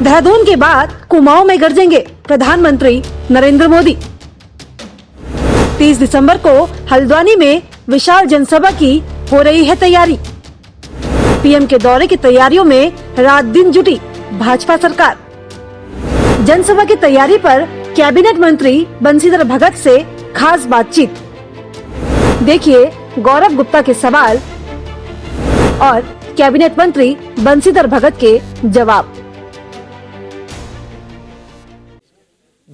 देहरादून के बाद कुमाऊं में गरजेंगे प्रधानमंत्री नरेंद्र मोदी। 30 दिसंबर को हल्द्वानी में विशाल जनसभा की हो रही है तैयारी। पीएम के दौरे की तैयारियों में रात दिन जुटी भाजपा सरकार। जनसभा की तैयारी पर कैबिनेट मंत्री बंशीधर भगत से खास बातचीत। देखिए गौरव गुप्ता के सवाल और कैबिनेट मंत्री बंशीधर भगत के जवाब।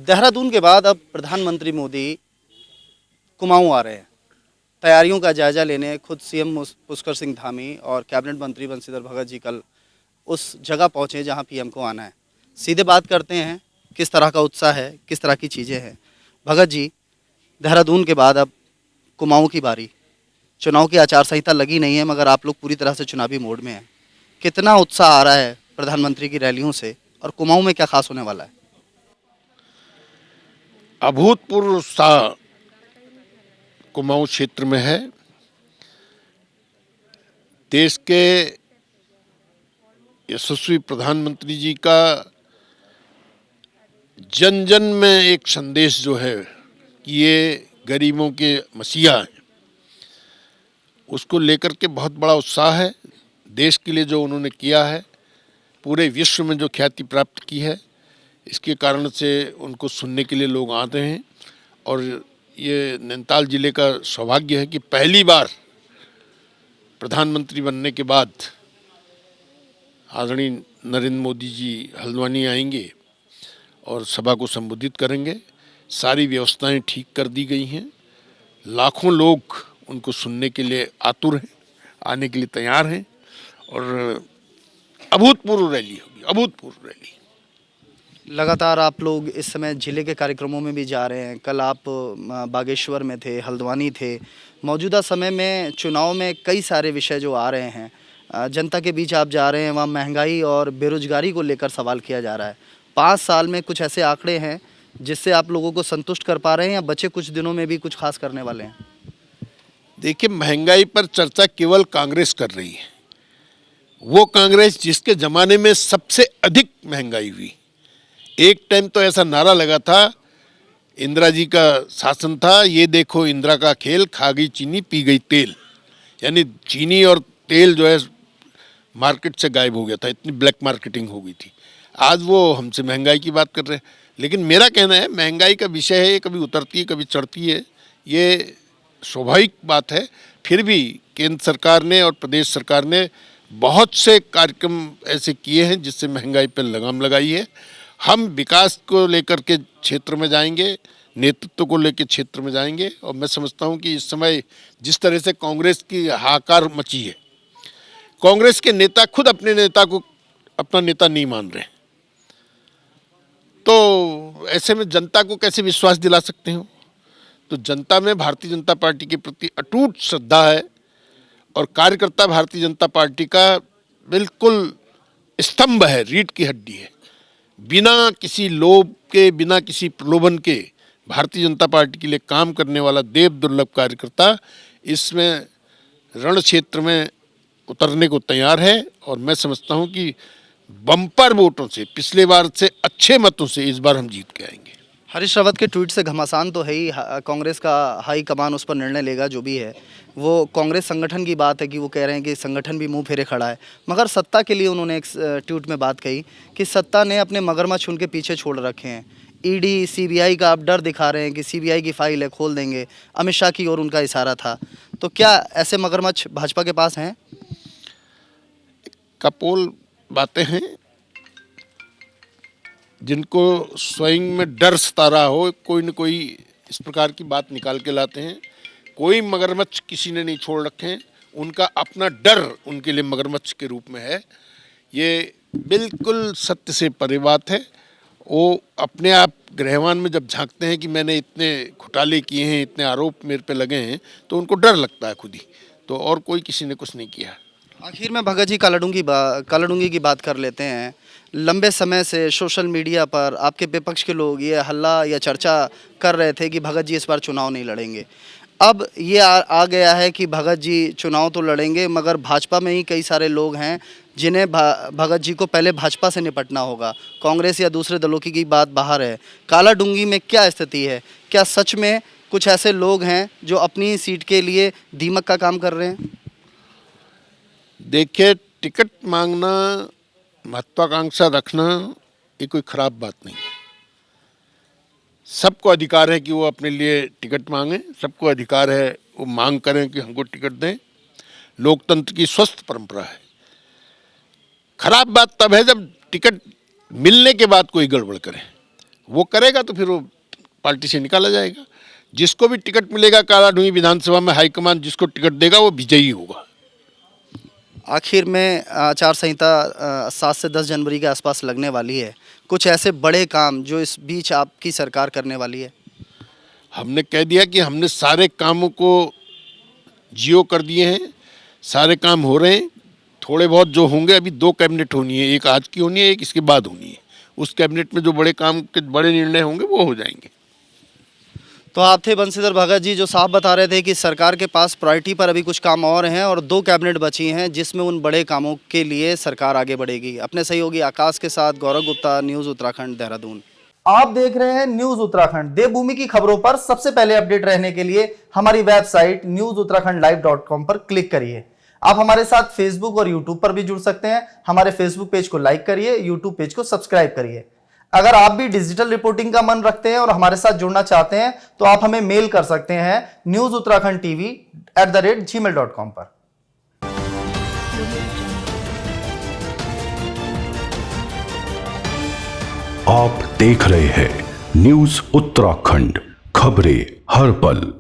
देहरादून के बाद अब प्रधानमंत्री मोदी कुमाऊं आ रहे हैं। तैयारियों का जायजा लेने खुद सीएम पुष्कर सिंह धामी और कैबिनेट मंत्री बंशीधर भगत जी कल उस जगह पहुंचे जहां पीएम को आना है। सीधे बात करते हैं, किस तरह का उत्साह है, किस तरह की चीज़ें हैं। भगत जी, देहरादून के बाद अब कुमाऊं की बारी। चुनाव की आचार संहिता लगी नहीं है, मगर आप लोग पूरी तरह से चुनावी मोड में हैं। कितना उत्साह आ रहा है प्रधानमंत्री की रैलियों से, और कुमाऊं में क्या खास होने वाला है? अभूतपूर्व उत्साह कुमाऊं क्षेत्र में है। देश के यशस्वी प्रधानमंत्री जी का जन जन में एक संदेश जो है कि ये गरीबों के मसीहा हैं, उसको लेकर के बहुत बड़ा उत्साह है। देश के लिए जो उन्होंने किया है, पूरे विश्व में जो ख्याति प्राप्त की है, इसके कारण से उनको सुनने के लिए लोग आते हैं। और ये नैनीताल जिले का सौभाग्य है कि पहली बार प्रधानमंत्री बनने के बाद आदरणीय नरेंद्र मोदी जी हल्द्वानी आएंगे और सभा को संबोधित करेंगे। सारी व्यवस्थाएं ठीक कर दी गई हैं। लाखों लोग उनको सुनने के लिए आतुर हैं, आने के लिए तैयार हैं और अभूतपूर्व रैली होगी, अभूतपूर्व रैली। लगातार आप लोग इस समय जिले के कार्यक्रमों में भी जा रहे हैं। कल आप बागेश्वर में थे, हल्द्वानी थे। मौजूदा समय में चुनाव में कई सारे विषय जो आ रहे हैं, जनता के बीच आप जा रहे हैं, वहाँ महंगाई और बेरोजगारी को लेकर सवाल किया जा रहा है। 5 साल में कुछ ऐसे आंकड़े हैं जिससे आप लोगों को संतुष्ट कर पा रहे हैं, या बचे कुछ दिनों में भी कुछ खास करने वाले हैं? देखिए, महंगाई पर चर्चा केवल कांग्रेस कर रही है। वो कांग्रेस जिसके ज़माने में सबसे अधिक महंगाई हुई। एक टाइम तो ऐसा नारा लगा था, इंदिरा जी का शासन था, ये देखो इंदिरा का खेल, खा गई चीनी पी गई तेल। यानी चीनी और तेल जो है मार्केट से गायब हो गया था, इतनी ब्लैक मार्केटिंग हो गई थी। आज वो हमसे महंगाई की बात कर रहे हैं। लेकिन मेरा कहना है, महंगाई का विषय है, ये कभी उतरती है कभी चढ़ती है, ये स्वाभाविक बात है। फिर भी केंद्र सरकार ने और प्रदेश सरकार ने बहुत से कार्यक्रम ऐसे किए हैं जिससे महंगाई पर लगाम लगाई है। हम विकास को लेकर के क्षेत्र में जाएंगे, नेतृत्व को लेकर क्षेत्र में जाएंगे। और मैं समझता हूं कि इस समय जिस तरह से कांग्रेस की हाहाकार मची है, कांग्रेस के नेता खुद अपने नेता को अपना नेता नहीं मान रहे, तो ऐसे में जनता को कैसे विश्वास दिला सकते हो? तो जनता में भारतीय जनता पार्टी के प्रति अटूट श्रद्धा है और कार्यकर्ता भारतीय जनता पार्टी का बिल्कुल स्तंभ है, रीढ़ की हड्डी है। बिना किसी लोभ के, बिना किसी प्रलोभन के भारतीय जनता पार्टी के लिए काम करने वाला देव दुर्लभ कार्यकर्ता इसमें रण क्षेत्र में उतरने को तैयार है। और मैं समझता हूं कि बम्पर वोटों से, पिछले बार से अच्छे मतों से इस बार हम जीत के आएंगे। हरीश रावत के ट्वीट से घमासान तो है ही। कांग्रेस का हाई कमान उस पर निर्णय लेगा, जो भी है वो कांग्रेस संगठन की बात है कि वो कह रहे हैं कि संगठन भी मुंह फेरे खड़ा है। मगर सत्ता के लिए उन्होंने एक ट्वीट में बात कही कि सत्ता ने अपने मगरमच्छ उनके पीछे छोड़ रखे हैं। ईडी सीबीआई का आप डर दिखा रहे हैं कि सीबीआई की फाइल है, खोल देंगे। अमित शाह की ओर उनका इशारा था। तो क्या ऐसे मगरमच्छ भाजपा के पास हैं? कपोल बातें हैं, जिनको स्वयं में डर सता रहा हो, कोई न कोई इस प्रकार की बात निकाल के लाते हैं। कोई मगरमच्छ किसी ने नहीं छोड़ रखे हैं, उनका अपना डर उनके लिए मगरमच्छ के रूप में है। ये बिल्कुल सत्य से परे बात है। वो अपने आप गृहवान में जब झांकते हैं कि मैंने इतने घोटाले किए हैं, इतने आरोप मेरे पे लगे हैं, तो उनको डर लगता है खुद ही, तो और कोई किसी ने कुछ नहीं किया। आखिर में भगत जी कालाडूंगी की बात कर लेते हैं। लंबे समय से सोशल मीडिया पर आपके विपक्ष के लोग ये हल्ला या चर्चा कर रहे थे कि भगत जी इस बार चुनाव नहीं लड़ेंगे। अब ये आ गया है कि भगत जी चुनाव तो लड़ेंगे, मगर भाजपा में ही कई सारे लोग हैं जिन्हें भगत जी को पहले भाजपा से निपटना होगा। कांग्रेस या दूसरे दलों की बात बाहर है। कालाडूंगी में क्या स्थिति है? क्या सच में कुछ ऐसे लोग हैं जो अपनी सीट के लिए दीमक का काम कर रहे हैं? देखिए, टिकट मांगना, महत्वाकांक्षा रखना ये कोई खराब बात नहीं है। सबको अधिकार है कि वो अपने लिए टिकट मांगें, सबको अधिकार है वो मांग करें कि हमको टिकट दें। लोकतंत्र की स्वस्थ परंपरा है। खराब बात तब है जब टिकट मिलने के बाद कोई गड़बड़ करे। वो करेगा तो फिर वो पार्टी से निकाला जाएगा। जिसको भी टिकट मिलेगा कालाडूंगी विधानसभा में, हाईकमान जिसको टिकट देगा वो विजयी होगा। आखिर में आचार संहिता 7 से 10 जनवरी के आसपास लगने वाली है। कुछ ऐसे बड़े काम जो इस बीच आपकी सरकार करने वाली है? हमने कह दिया कि हमने सारे कामों को जियो कर दिए हैं, सारे काम हो रहे हैं। थोड़े बहुत जो होंगे, अभी 2 कैबिनेट होनी है, एक आज की होनी है, एक इसके बाद होनी है। उस कैबिनेट में जो बड़े काम के बड़े निर्णय होंगे वो हो जाएंगे। तो आप थे बंशीधर भगत जी जो साफ बता रहे थे कि सरकार के पास प्रायोरिटी पर अभी कुछ काम और हैं और 2 कैबिनेट बची हैं जिसमें उन बड़े कामों के लिए सरकार आगे बढ़ेगी। अपने सहयोगी आकाश के साथ गौरव गुप्ता, न्यूज़ उत्तराखंड, देहरादून। आप देख रहे हैं न्यूज़ उत्तराखंड। देवभूमि की खबरों पर सबसे पहले अपडेट रहने के लिए हमारी वेबसाइट newsuttarakhndlive.com पर क्लिक करिए। आप हमारे साथ फेसबुक और यूट्यूब पर भी जुड़ सकते हैं। हमारे फेसबुक पेज को लाइक करिए, यूट्यूब पेज को सब्सक्राइब करिए। अगर आप भी डिजिटल रिपोर्टिंग का मन रखते हैं और हमारे साथ जुड़ना चाहते हैं तो आप हमें मेल कर सकते हैं newsuttarakhndtv@gmail.com पर। आप देख रहे हैं न्यूज़ उत्तराखंड, खबरें हर पल।